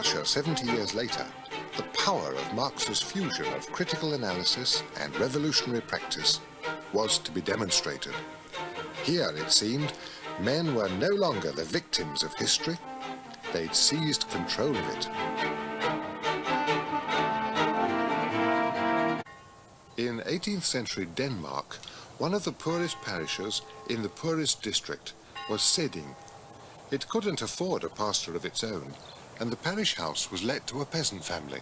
culture 70 years later, the power of Marx's fusion of critical analysis and revolutionary practice was to be demonstrated. Here, it seemed, men were no longer the victims of history. They'd seized control of it. In 18th century Denmark, one of the poorest parishes in the poorest district was Sæding. It couldn't afford a pastor of its own, and the parish house was let to a peasant family.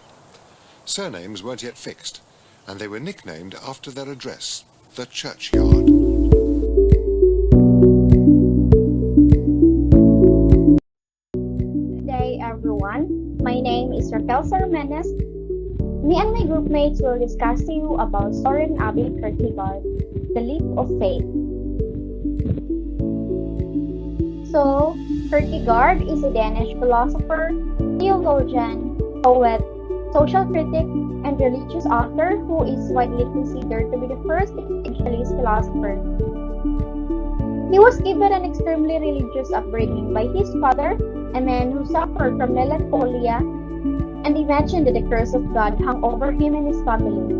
Surnames weren't yet fixed, and they were nicknamed after their address, the churchyard. Good day, everyone. My name is Racquel. Me and my groupmates will discuss to you about Soren Kierkegaard, The Leap of Faith. So, Kierkegaard is a Danish philosopher, theologian, poet, social critic, and religious author who is widely considered to be the first existentialist philosopher. He was given an extremely religious upbringing by his father, a man who suffered from melancholia, and imagined that the curse of God hung over him and his family.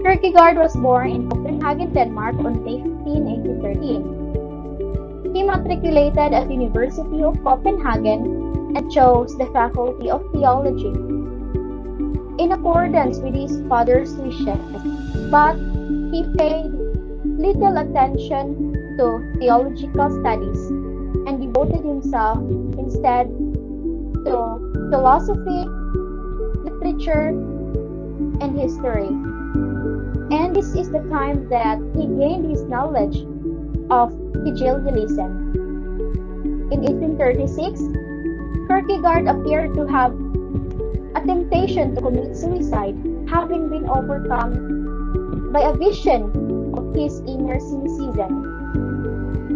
Kierkegaard was born in Copenhagen, Denmark on May 15, 1813. He matriculated at the University of Copenhagen and chose the Faculty of Theology, in accordance with his father's wishes, but he paid little attention to theological studies and devoted himself instead to philosophy, literature, and history. And this is the time that he gained his knowledge of Hegelianism. In 1836, Kierkegaard appeared to have a temptation to commit suicide, having been overcome by a vision of his inner cynicism.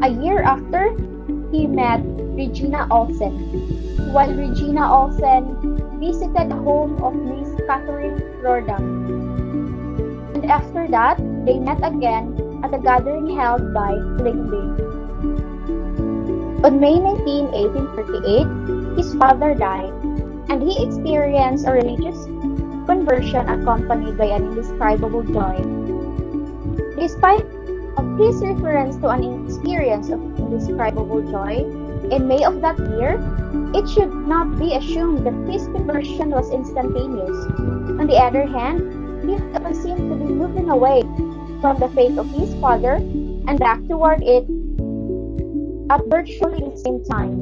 A year after, he met Regina Olsen, while Regina Olsen visited the home of Miss Catherine Roldam. And after that, they met again at a gathering held by Lyngby. On May 19, 1838, his father died, and he experienced a religious conversion accompanied by an indescribable joy. Despite of his reference to an experience of indescribable joy, in May of that year, it should not be assumed that his conversion was instantaneous. On the other hand, he seemed to be moving away from the faith of his father and back toward it at virtually the same time.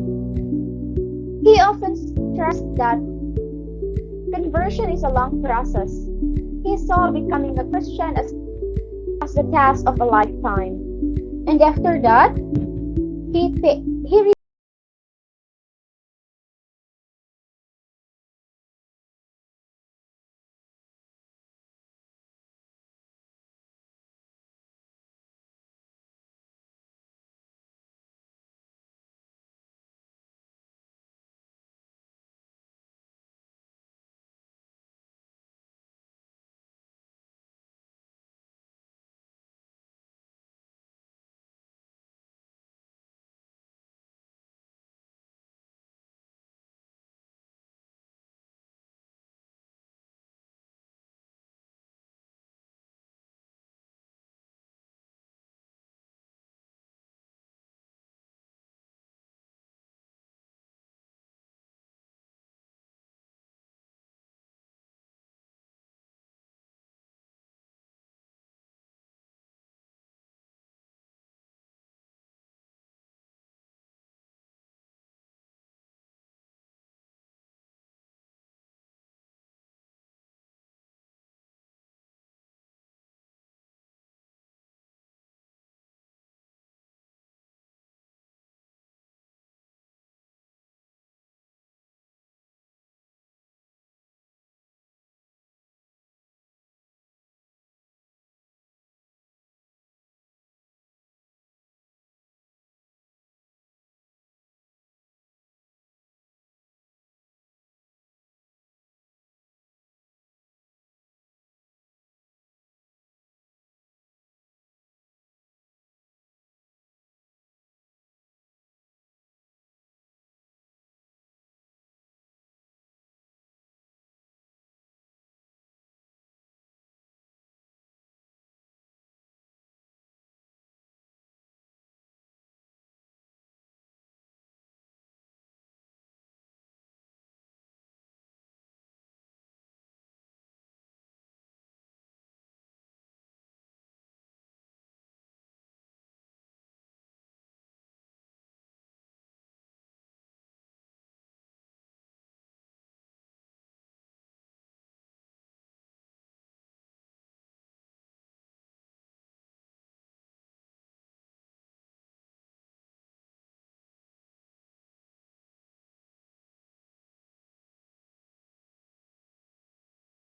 He often stressed that conversion is a long process. He saw becoming a Christian as the task of a lifetime. And after that, he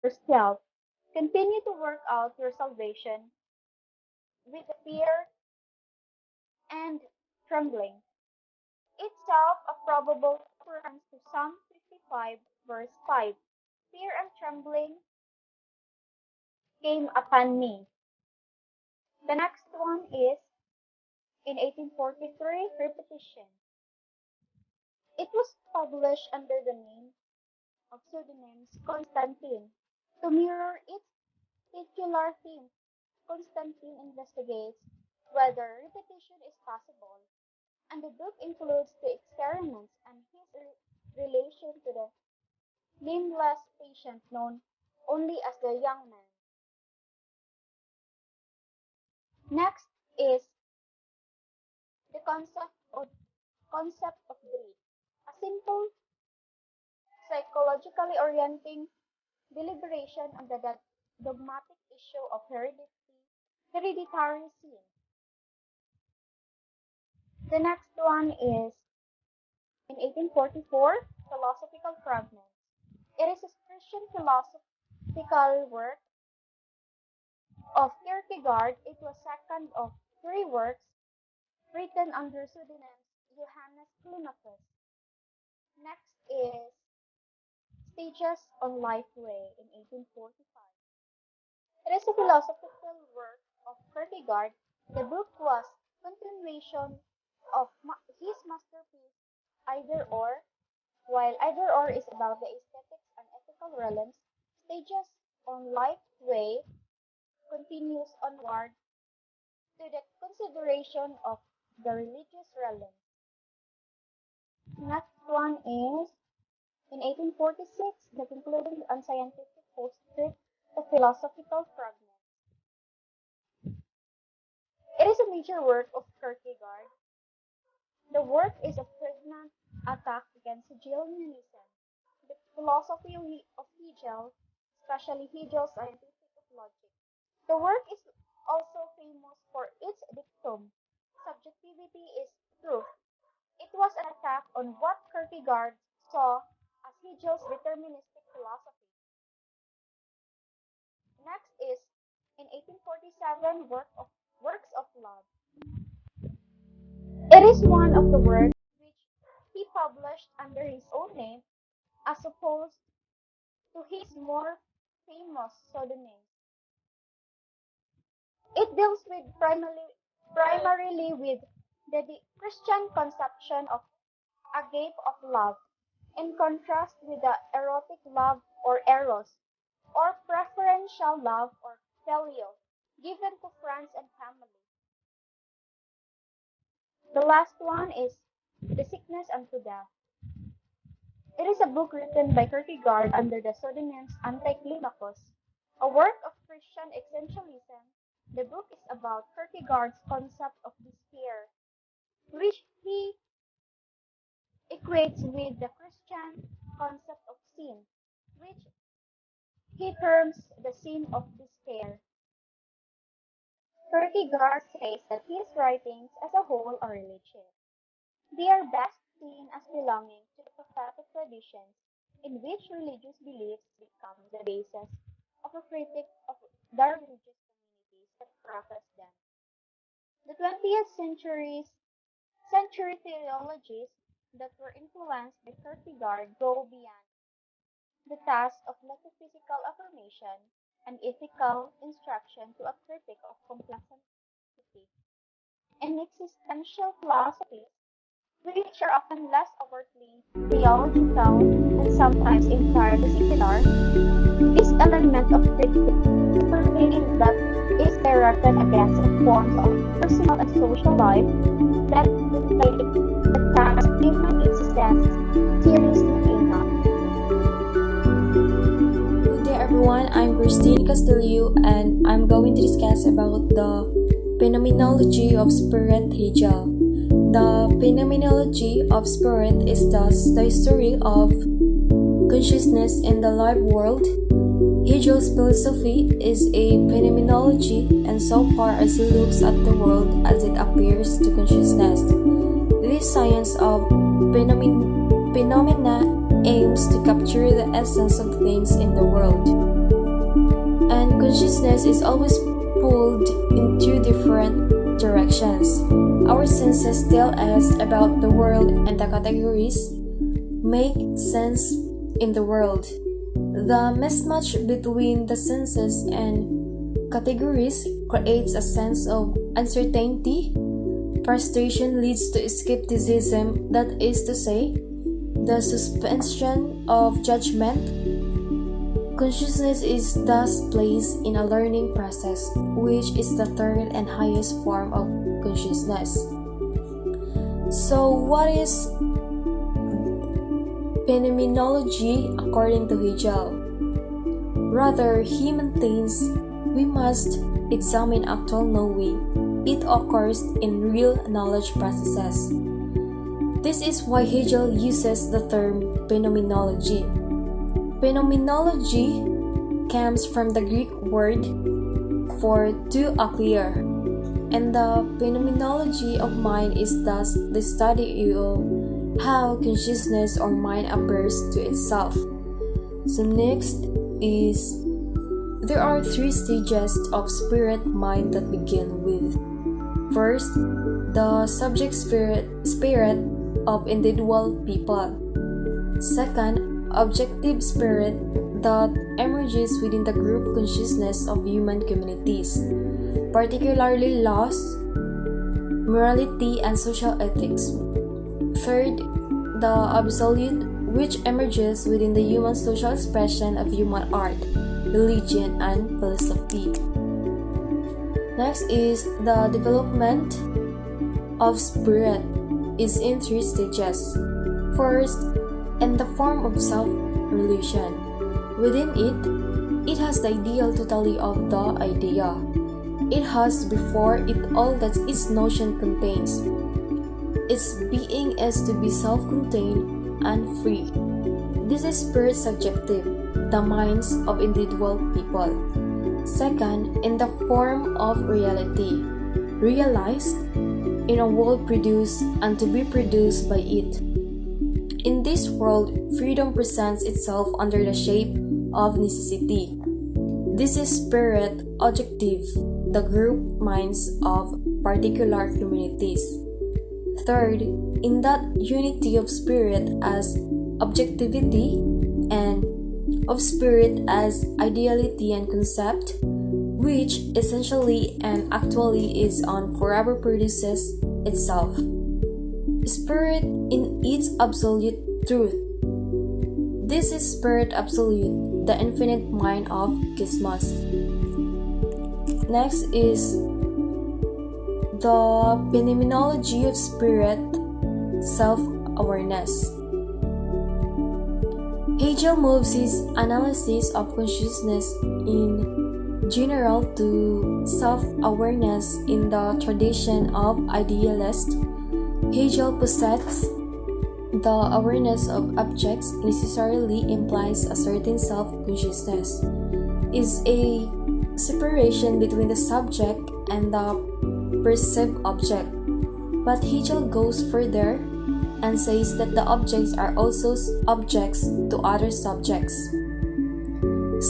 yourself. Continue to work out your salvation with fear and trembling. Itself a probable reference to Psalm 55, verse 5. Fear and trembling came upon me. The next one is in 1843, Repetition. It was published under the name of pseudonyms Constantine. To mirror its titular theme, Constantine investigates whether repetition is possible, and the book includes the experiments and his relation to the nameless patient known only as the young man. Next is the concept of dread, a simple psychologically orienting deliberation on the dogmatic issue of hereditary sin. The next one is in 1844, Philosophical Fragments. It is a Christian philosophical work of Kierkegaard. It was second of three works written under pseudonyms Johannes Climacus. Next is Stages on Life Way in 1845. It is a philosophical work of Kierkegaard. The book was continuation of his masterpiece Either Or. While Either Or is about the aesthetics and ethical realms, Stages on Life Way continues onward to the consideration of the religious realm. Next one is in 1846, the concluding unscientific postscript of philosophical fragments. It is a major work of Kierkegaard. The work is a pregnant attack against Hegelianism, the philosophy of Hegel, especially Hegel's scientific logic. The work is also famous for its dictum, subjectivity is truth. It was an attack on what Kierkegaard saw as Hegel's deterministic philosophy. Next is in 1847 Works of Love. It is one of the works which he published under his own name as opposed to his more famous pseudonyms. It deals with primarily with the Christian conception of agape of love, in contrast with the erotic love or eros, or preferential love or phileo, given to friends and family. The last one is The Sickness Unto Death. It is a book written by Kierkegaard under the pseudonyms Anticlimacus, a work of Christian essentialism. The book is about Kierkegaard's concept of despair, which he equates with the Christian concept of sin, which he terms the sin of despair. Kierkegaard says that his writings as a whole are religious. They are best seen as belonging to the prophetic traditions in which religious beliefs become the basis of a critique of the religious communities that profess them. The 20th century theologies that were influenced by Kierkegaard go beyond the task of metaphysical affirmation and ethical instruction to a critique of complexity and existential philosophies, which are often less overtly theological and sometimes entirely secular. This element of critique that is directed against forms of personal and social life that dictate the task of human existence seriously enough. Good day everyone, I'm Christine Castillo and I'm going to discuss about the phenomenology of spirit Hegel. The phenomenology of spirit is thus the history of consciousness in the live world. Hegel's philosophy is a phenomenology insofar as he looks at the world as it appears to consciousness. This science of phenomena aims to capture the essence of things in the world. And consciousness is always pulled in two different directions. Our senses tell us about the world and the categories make sense in the world. The mismatch between the senses and categories creates a sense of uncertainty. Frustration leads to skepticism, that is to say, the suspension of judgment. Consciousness is thus placed in a learning process, which is the third and highest form of consciousness. So, what is phenomenology according to Hegel? Rather, he maintains we must examine actual knowing. It occurs in real knowledge processes. This is why Hegel uses the term phenomenology. Phenomenology comes from the Greek word for to appear, and the phenomenology of mind is thus the study of how consciousness or mind appears to itself. So next is there are three stages of spirit-mind that begin with. First, the subject spirit of individual people. Second, objective spirit that emerges within the group consciousness of human communities, particularly laws, morality, and social ethics. Third, the absolute, which emerges within the human social expression of human art, religion, and philosophy. Next is the development of spirit is in three stages. First, in the form of self-relation. Within it has the ideal totality of the idea. It has before it all that its notion contains. Its being is to be self-contained and free. This is spirit subjective, the minds of individual people. Second, in the form of reality, realized in a world produced and to be produced by it. In this world, freedom presents itself under the shape of necessity. This is spirit objective, the group minds of particular communities. Third, in that unity of spirit as objectivity and of spirit as ideality and concept, which essentially and actually is on forever produces itself. Spirit in its absolute truth. This is spirit absolute, the infinite mind of cosmos. Next is the phenomenology of spirit, self-awareness. Hegel moves his analysis of consciousness in general to self-awareness in the tradition of idealists. Hegel possesses the awareness of objects necessarily implies a certain self-consciousness, is a separation between the subject and the perceived object. But Hegel goes further and says that the objects are also objects to other subjects.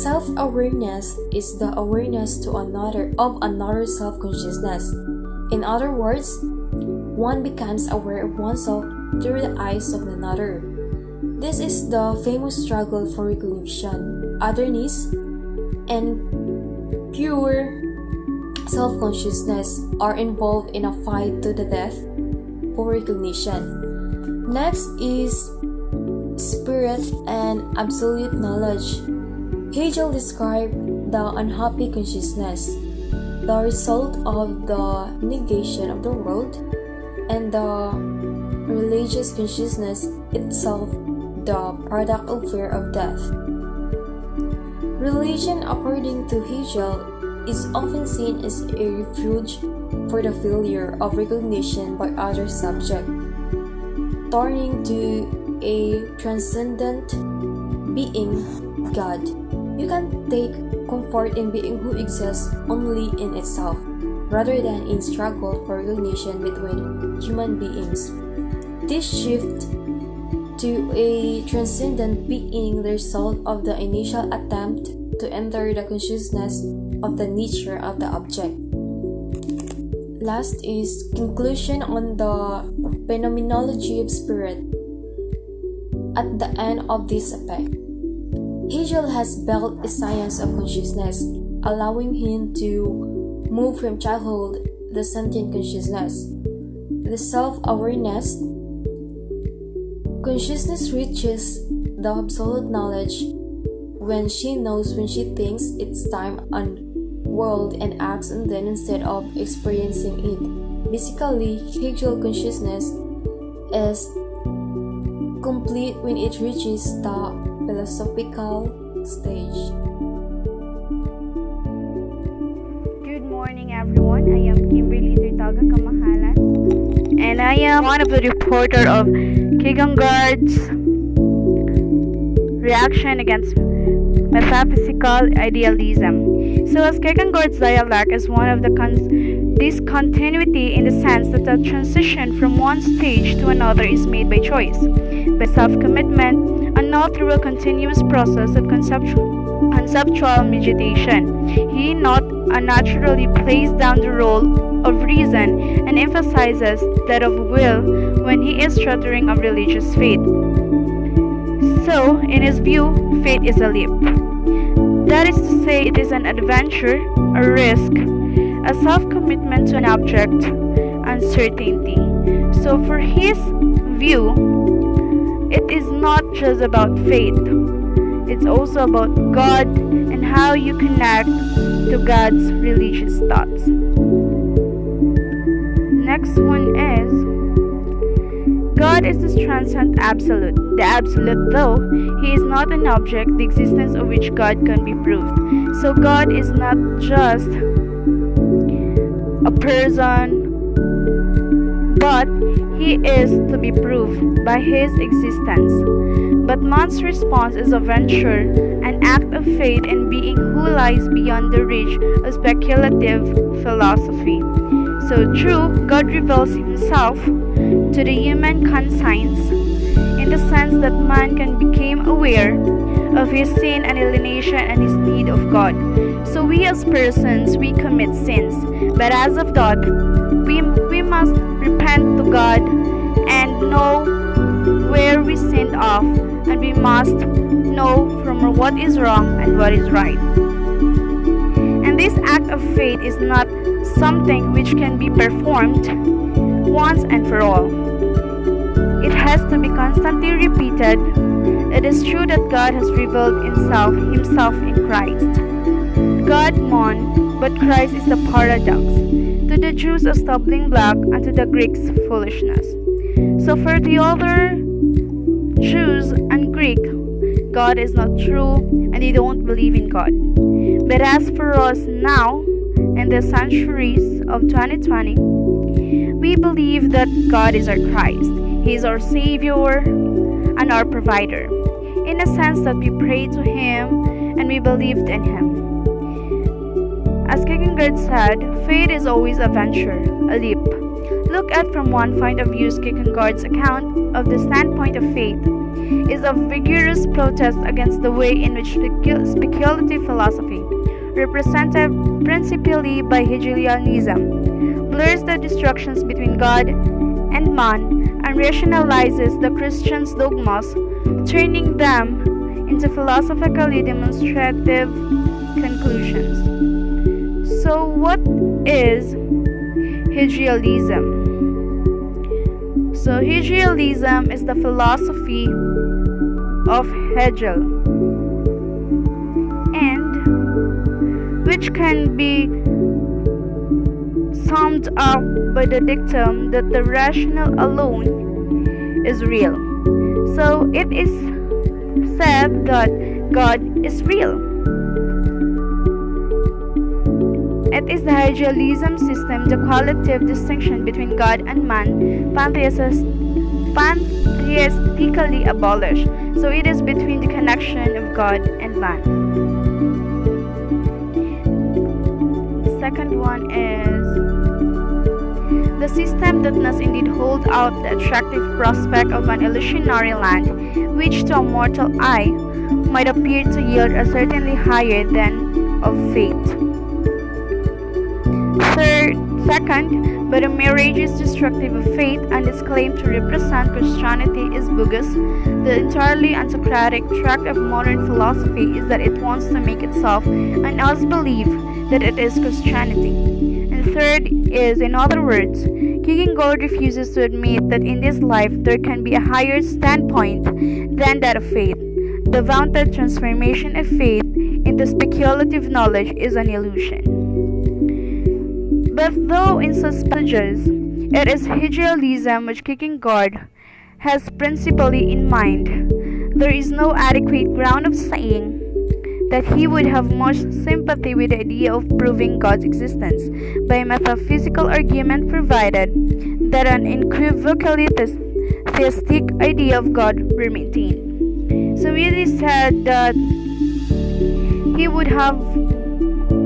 Self-awareness is the awareness to another of another self-consciousness. In other words, one becomes aware of oneself through the eyes of another. This is the famous struggle for recognition. Otherness and pure self-consciousness are involved in a fight to the death for recognition. Next is spirit and absolute knowledge. Hegel described the unhappy consciousness, the result of the negation of the world, and the religious consciousness itself, the product of fear of death. Religion, according to Hegel, is often seen as a refuge for the failure of recognition by other subjects, turning to a transcendent being, God. You can take comfort in being who exists only in itself, rather than in struggle for recognition between human beings. This shift to a transcendent being the result of the initial attempt to enter the consciousness of the nature of the object. Last is conclusion on the phenomenology of spirit. At the end of this epoch, Hegel has built a science of consciousness, allowing him to move from childhood, the sentient consciousness, the self-awareness. Consciousness reaches the absolute knowledge when she knows when she thinks it's time on world and acts and then instead of experiencing it. Basically, Hegel consciousness is complete when it reaches the philosophical stage. Good morning, everyone. I am Kimberly Turtaga Kamahalan, and I am one of the reporter of Kierkegaard's reaction against metaphysical idealism. So, as Kierkegaard's dialect is one of the discontinuity in the sense that the transition from one stage to another is made by choice, by self-commitment, and not through a continuous process of conceptual meditation. He not unnaturally plays down the role of reason and emphasizes that of will when he is shuttering of religious faith. So, in his view, faith is a leap. That is to say, it is an adventure, a risk, a self-commitment to an object, uncertainty. So for his view, it is not just about faith. It's also about God and how you connect to God's religious thoughts. Next one is, God is the transcendent absolute. The absolute, though he is not an object, the existence of which God can be proved. So God is not just a person, but he is to be proved by his existence. But man's response is a venture, an act of faith in being who lies beyond the reach of speculative philosophy. So true, God reveals himself to the human conscience in the sense that man can become aware of his sin and alienation and his need of God. So we as persons, we commit sins, but as of that, we must repent to God and know where we sinned off, and we must know from what is wrong and what is right. And this act of faith is not something which can be performed once and for all. It has to be constantly repeated. It is true that God has revealed himself in Christ. God won, but Christ is the paradox. To the Jews a stumbling block, and to the Greeks foolishness. So for the other Jews and Greek, God is not true and they don't believe in God. But as for us now, in the centuries of 2020, we believe that God is our Christ. He is our Savior and our provider, in a sense that we pray to Him and we believed in Him. As Kierkegaard said, faith is always a venture, a leap. Look at from one point of view, Kierkegaard's account of the standpoint of faith is a vigorous protest against the way in which speculative philosophy, represented principally by Hegelianism, blurs the distinctions between God and man and rationalizes the Christian's dogmas, turning them into philosophically demonstrative conclusions. So what is Hegelianism? So Hegelianism is the philosophy of Hegel, and which can be summed up by the dictum that the rational alone is real. So it is said that God is real. It is the Hegelianism system, the qualitative distinction between God and man, pantheistically abolished. So it is between the connection of God and man. The second one is the system that must indeed hold out the attractive prospect of an illusionary land, which to a mortal eye might appear to yield a certainly higher than of faith. Second, but a marriage is destructive of faith, and its claim to represent Christianity is bogus. The entirely unsocratic tract of modern philosophy is that it wants to make itself and us believe that it is Christianity. And third is, in other words, Kierkegaard refuses to admit that in this life there can be a higher standpoint than that of faith. The vaunted transformation of faith into speculative knowledge is an illusion. But though in such passages it is Hegelianism which Kierkegaard has principally in mind, there is no adequate ground of saying that he would have much sympathy with the idea of proving God's existence by a metaphysical argument, provided that an unequivocally theistic idea of God were maintained. So it is said that he would have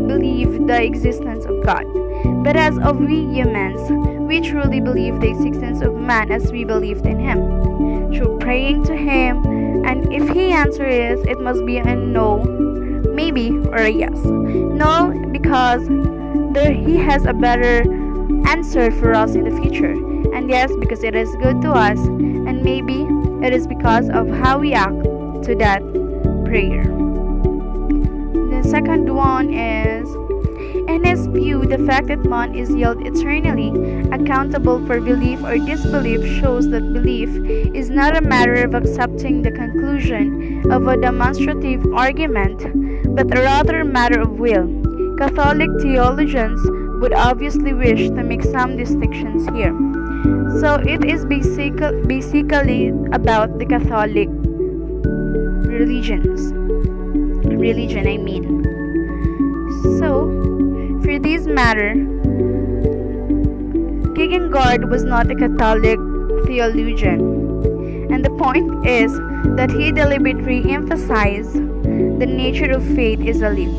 believed the existence of God. But as of we humans, we truly believe the existence of man as we believed in him, through praying to him, and if he answers it must be a no, maybe, or a yes. No, because he has a better answer for us in the future, and yes, because it is good to us, and maybe it is because of how we act to that prayer. The second one is, in his view, the fact that man is held eternally accountable for belief or disbelief shows that belief is not a matter of accepting the conclusion of a demonstrative argument, but rather a matter of will. Catholic theologians would obviously wish to make some distinctions here. So it is basically about the Catholic religion. So, for this matter, Kierkegaard was not a Catholic theologian, and the point is that he deliberately emphasized the nature of faith is a leap.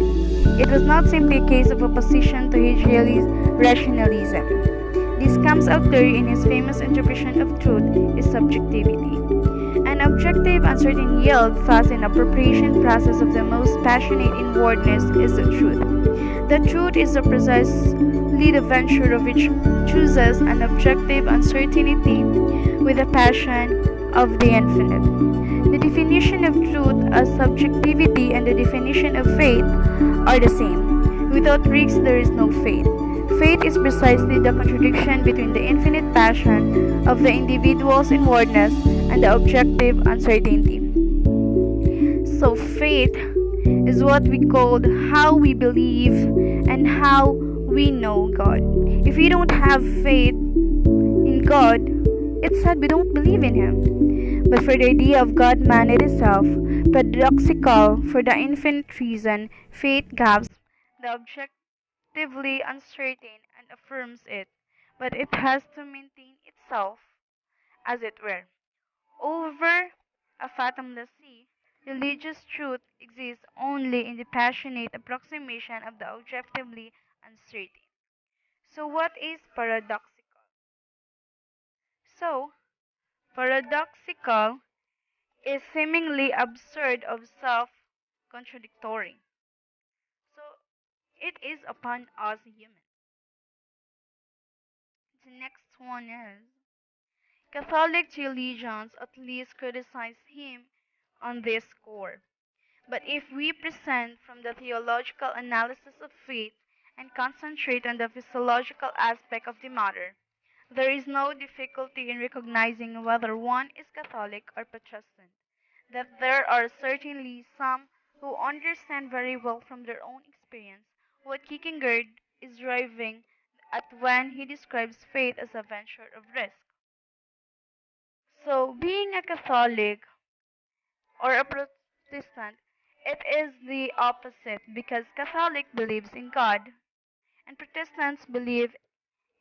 It was not simply a case of opposition to Hegel's rationalism. This comes out clearly in his famous interpretation of truth is subjectivity. An objective, uncertain yield, fast and appropriation process of the most passionate inwardness is the truth. The truth is precisely the venture of which chooses an objective uncertainty with the passion of the infinite. The definition of truth as subjectivity and the definition of faith are the same. Without risk, there is no faith. Faith is precisely the contradiction between the infinite passion of the individual's inwardness and the objective uncertainty. So faith is what we call how we believe and how we know God. If we don't have faith in God, it's said we don't believe in Him. But for the idea of God-man itself, paradoxical for the infinite reason, faith grasps the objectively uncertain and affirms it, but it has to maintain itself, as it were, over a fathomless sea. Religious truth exists only in the passionate approximation of the objectively uncertain. So, what is paradoxical? So, paradoxical is seemingly absurd of self-contradictory. So, it is upon us humans. The next one is Catholic theologians at least criticize him on this score. But if we present from the theological analysis of faith and concentrate on the physiological aspect of the matter, there is no difficulty in recognizing whether one is Catholic or Protestant. That there are certainly some who understand very well from their own experience what Kierkegaard is driving at when he describes faith as a venture of risk. So, being a Catholic or a Protestant, it is the opposite because Catholic believes in God and Protestants believe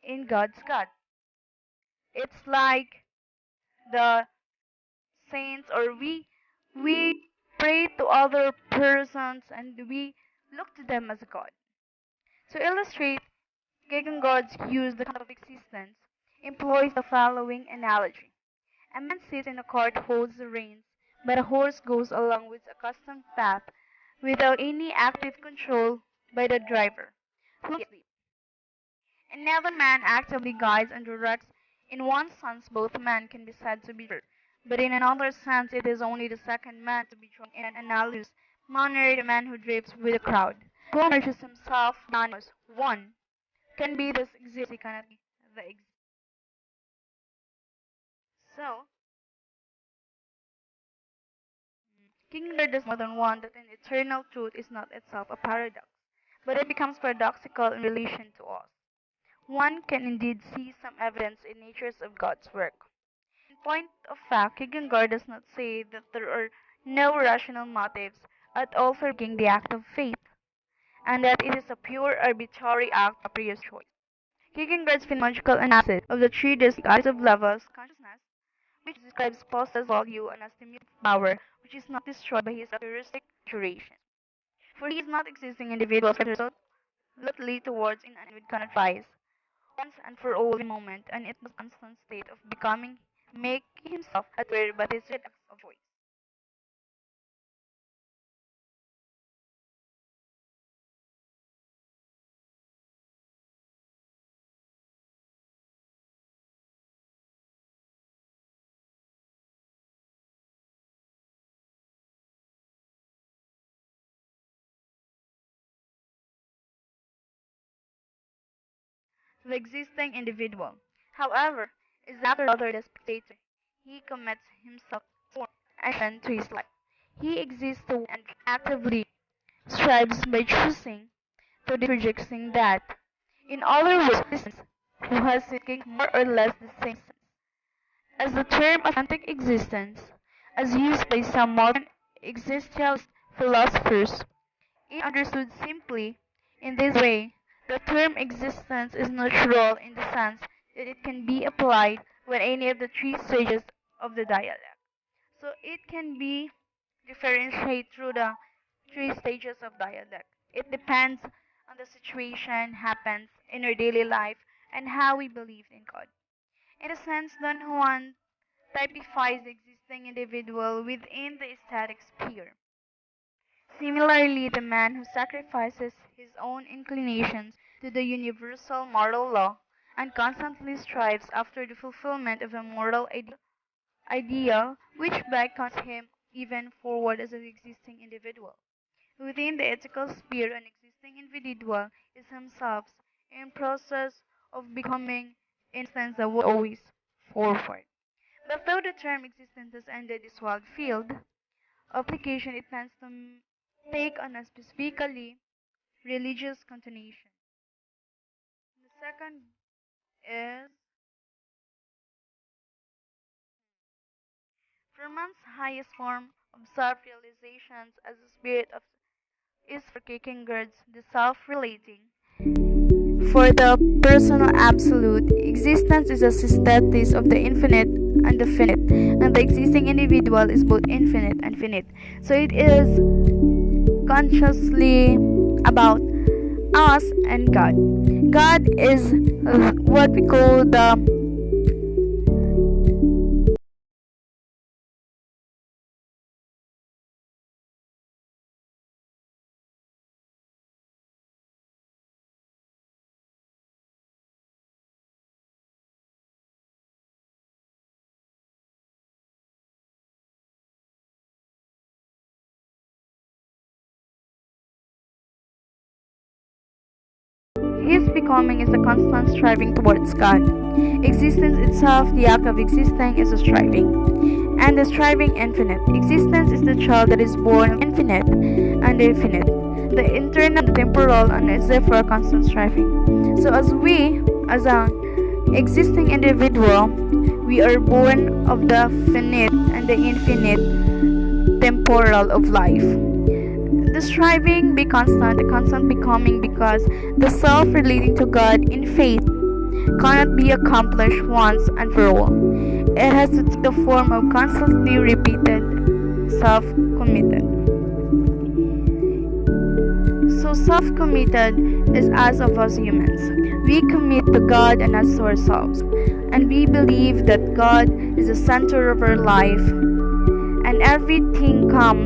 in God's God. It's like the saints or we pray to other persons and we look to them as God. To illustrate Kierkegaard's use the concept of existence employs the following analogy. A man sits in a cart, holds the reins, but a horse goes along its accustomed path without any active control by the driver, who is asleep. And neither man actively guides and directs. In one sense, both men can be said to be first, but in another sense, it is only the second man to be drawn in an analogous manner, the man who drifts with the crowd, who immerses himself beyond us. One can be this exist, he cannot be the exist. So, Kierkegaard does more than one that an eternal truth is not itself a paradox, but it becomes paradoxical in relation to us. One can indeed see some evidence in natures of God's work. In point of fact, Kierkegaard does not say that there are no rational motives at all for making the act of faith, and that it is a pure arbitrary act of prior choice. Kierkegaard's phenomenological analysis of the three distinct of levels consciousness, which describes possess value and estimative power, which is not destroyed by his heuristic duration. For he is not existing individual resolutely towards in an it cannot rise, once and for all in moment, and it was constant state of becoming, make himself aware but his acts of choice. The existing individual, however, is not rather the spectator. He commits himself to and to his life. He exists to and actively strives by choosing to rejecting that. In other words, existence, who has seeking more or less the same sense. As the term authentic existence, as used by some modern existentialist philosophers, is understood simply in this way. The term existence is natural in the sense that it can be applied when any of the three stages of the dialect. So it can be differentiated through the three stages of dialect. It depends on the situation happens in our daily life and how we believe in God. In a sense, Don Juan typifies the existing individual within the aesthetic sphere. Similarly, the man who sacrifices his own inclinations to the universal moral law and constantly strives after the fulfillment of a moral ideal which beckons him even forward as an existing individual. Within the ethical sphere, an existing individual is himself in process of becoming instance that will always forward. But though the term existence has ended this wide field application, it tends to take on a specifically religious connotation. The second is for man's highest form of self-realizations as a spirit of is for Kierkegaard's the self-relating. For the personal absolute, existence is a synthesis of the infinite and the finite, and the existing individual is both infinite and finite. So it is consciously about us and God. God is what we call the his becoming is a constant striving towards God. Existence itself, the act of existing, is a striving. And the striving infinite. Existence is the child that is born of infinite and the infinite. The internal, the temporal, and is therefore a constant striving. So as an existing individual, we are born of the finite and the infinite temporal of life. The striving be constant, the constant becoming, because the self relating to God in faith cannot be accomplished once and for all. It has to take the form of constantly repeated self-committed. So self-committed is as of us humans. We commit to God and as to ourselves. And we believe that God is the center of our life and everything comes.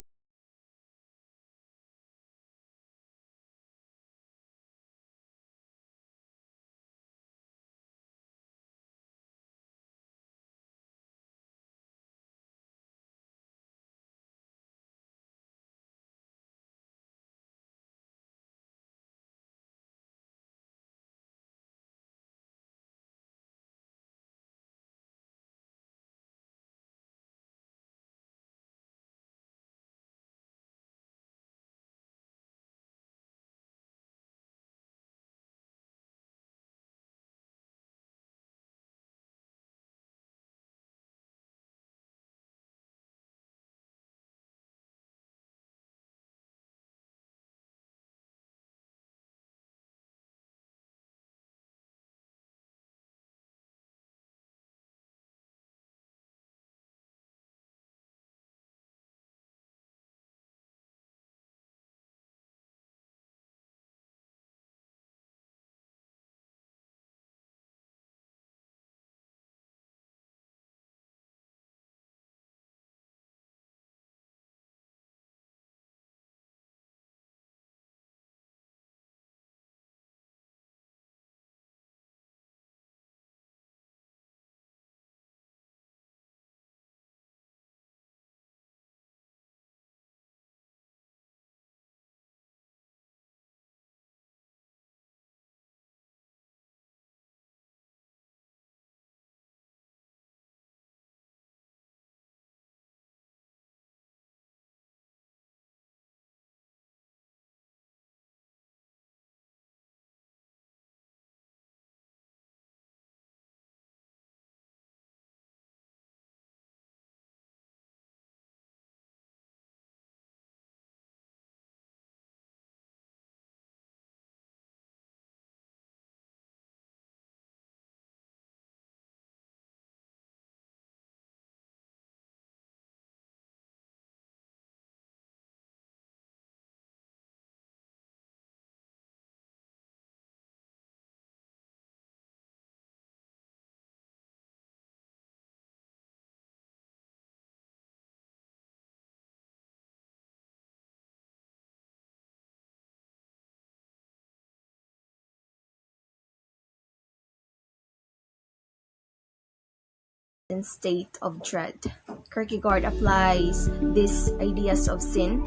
In state of dread. Kierkegaard applies these ideas of sin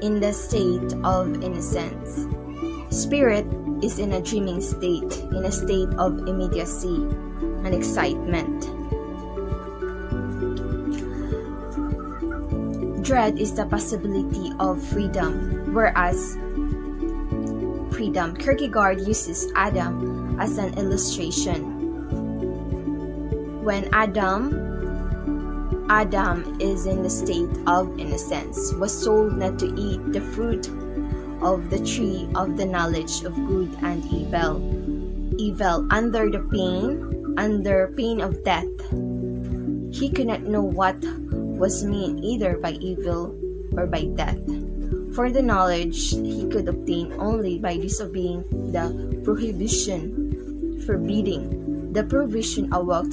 in the state of innocence. Spirit is in a dreaming state, in a state of immediacy and excitement. Dread is the possibility of freedom, whereas Kierkegaard uses Adam as an illustration. When Adam is in the state of innocence, was told not to eat the fruit of the tree of the knowledge of good and evil, under pain of death. He could not know what was meant either by evil or by death. For the knowledge he could obtain only by disobeying the forbidding. The provision awoke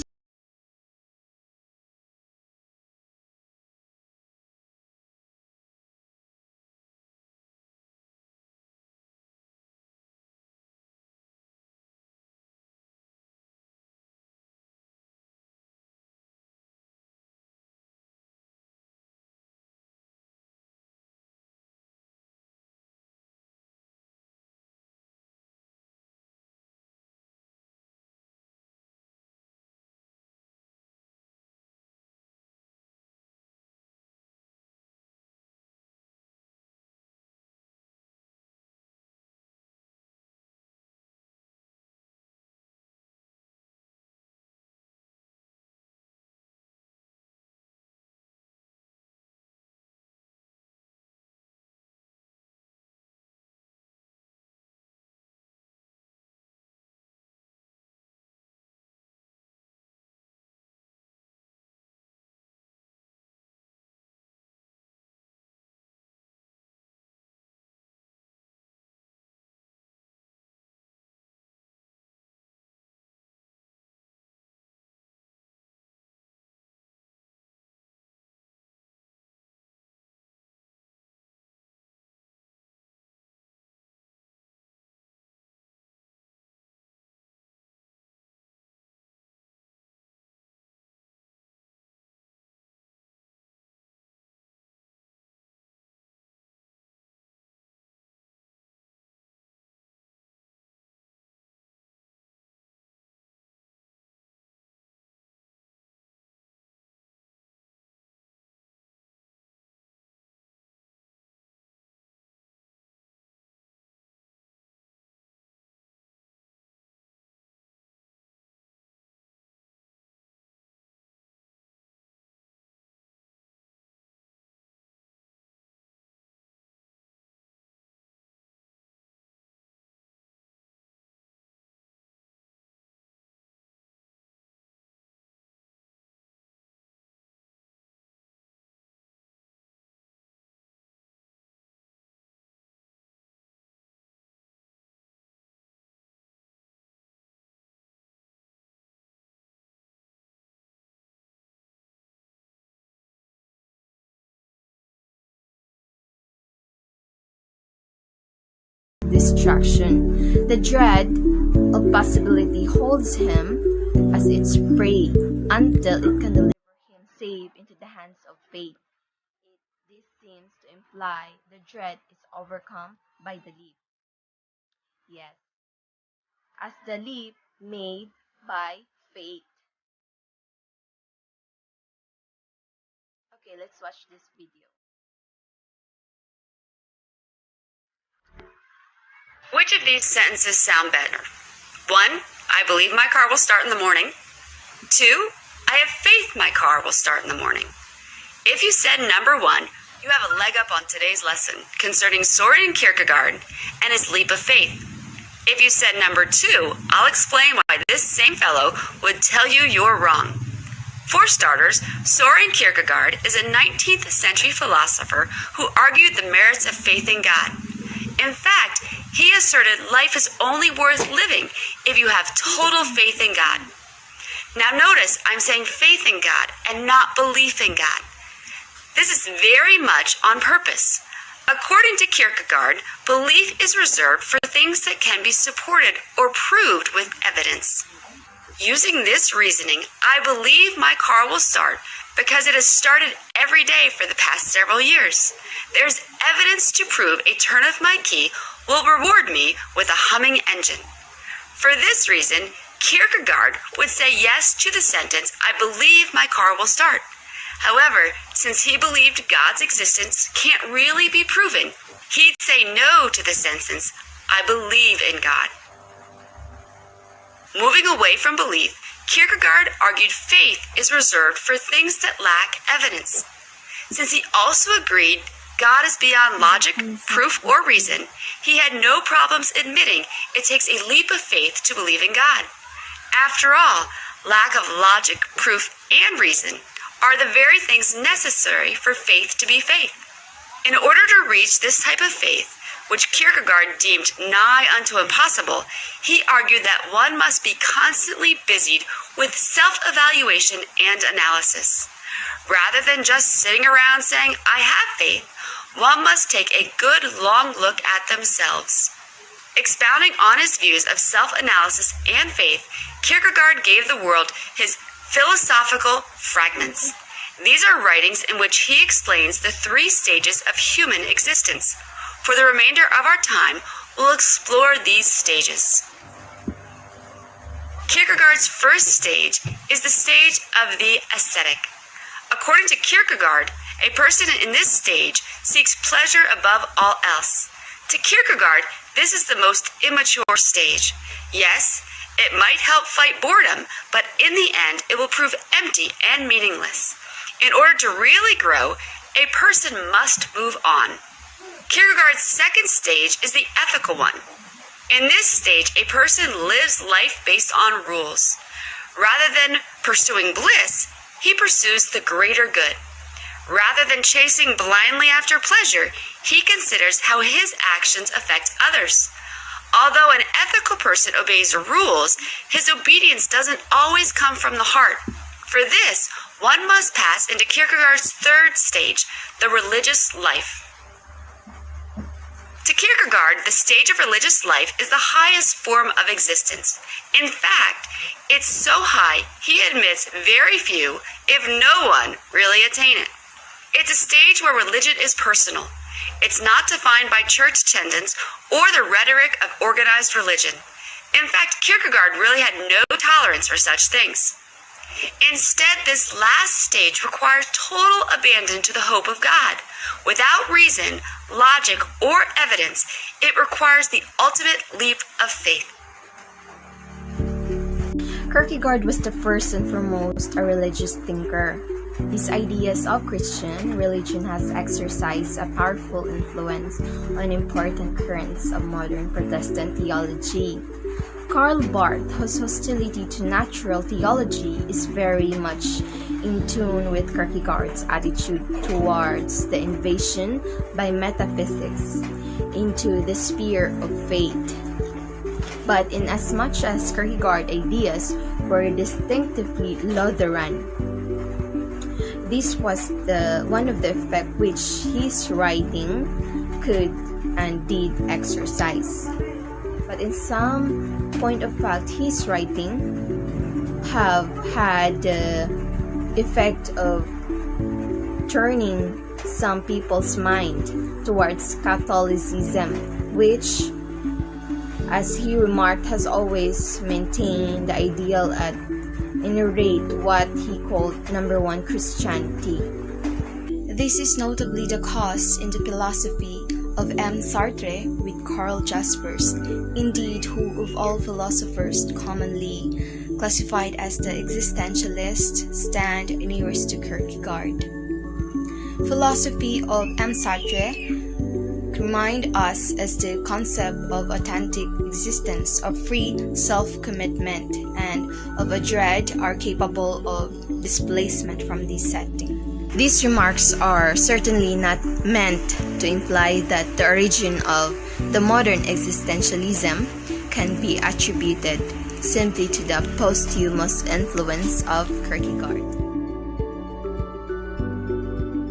destruction. The dread of possibility holds him as its prey until it can deliver him safe into the hands of fate. This seems to imply the dread is overcome by the leap. Yes, as the leap made by fate. Okay, let's watch this video. Which of these sentences sound better? 1. I believe my car will start in the morning. 2. I have faith my car will start in the morning. If you said number 1, you have a leg up on today's lesson concerning Soren Kierkegaard and his leap of faith. If you said number 2, I'll explain why this same fellow would tell you you're wrong. For starters, Soren Kierkegaard is a 19th century philosopher who argued the merits of faith in God. In fact, he asserted life is only worth living if you have total faith in God. Now notice I'm saying faith in God and not belief in God. This is very much on purpose. According to Kierkegaard, belief is reserved for things that can be supported or proved with evidence. Using this reasoning, I believe my car will start because it has started every day for the past several years. There's evidence to prove a turn of my key will reward me with a humming engine. For this reason, Kierkegaard would say yes to the sentence, I believe my car will start. However, since he believed God's existence can't really be proven, he'd say no to the sentence, I believe in God. Moving away from belief, Kierkegaard argued faith is reserved for things that lack evidence. Since he also agreed God is beyond logic, proof, or reason, he had no problems admitting it takes a leap of faith to believe in God. After all, lack of logic, proof, and reason are the very things necessary for faith to be faith. In order to reach this type of faith, which Kierkegaard deemed nigh unto impossible, he argued that one must be constantly busied with self-evaluation and analysis. Rather than just sitting around saying, I have faith, one must take a good long look at themselves. Expounding on his views of self-analysis and faith, Kierkegaard gave the world his philosophical Fragments. These are writings in which he explains the 3 stages of human existence. For the remainder of our time, we'll explore these stages. Kierkegaard's first stage is the stage of the ascetic. According to Kierkegaard, a person in this stage seeks pleasure above all else. To Kierkegaard, this is the most immature stage. Yes, it might help fight boredom, but in the end, it will prove empty and meaningless. In order to really grow, a person must move on. Kierkegaard's second stage is the ethical one. In this stage, a person lives life based on rules. Rather than pursuing bliss, he pursues the greater good. Rather than chasing blindly after pleasure, he considers how his actions affect others. Although an ethical person obeys rules, his obedience doesn't always come from the heart. For this, one must pass into Kierkegaard's third stage, the religious life. To Kierkegaard, the stage of religious life is the highest form of existence. In fact, it's so high, he admits very few, if no one, really attain it. It's a stage where religion is personal. It's not defined by church attendance or the rhetoric of organized religion. In fact, Kierkegaard really had no tolerance for such things. Instead, this last stage requires total abandon to the hope of God. Without reason, logic, or evidence, it requires the ultimate leap of faith. Kierkegaard was the first and foremost a religious thinker. His ideas of Christian religion has exercised a powerful influence on important currents of modern Protestant theology. Karl Barth, whose hostility to natural theology is very much in tune with Kierkegaard's attitude towards the invasion by metaphysics into the sphere of faith. But inasmuch as Kierkegaard's ideas were distinctively Lutheran, this was one of the effects which his writing could and did exercise. But in some point of fact, his writing have had the effect of turning some people's mind towards Catholicism, which, as he remarked, has always maintained the ideal at any rate what he called number one Christianity. This is notably the case in the philosophy of M. Sartre with Karl Jaspers, indeed who of all philosophers commonly classified as the existentialist stand nearest to Kierkegaard. Philosophy of M. Sartre remind us as the concept of authentic existence, of free self-commitment, and of a dread are capable of displacement from this setting. These remarks are certainly not meant to imply that the origin of the modern existentialism can be attributed simply to the posthumous influence of Kierkegaard.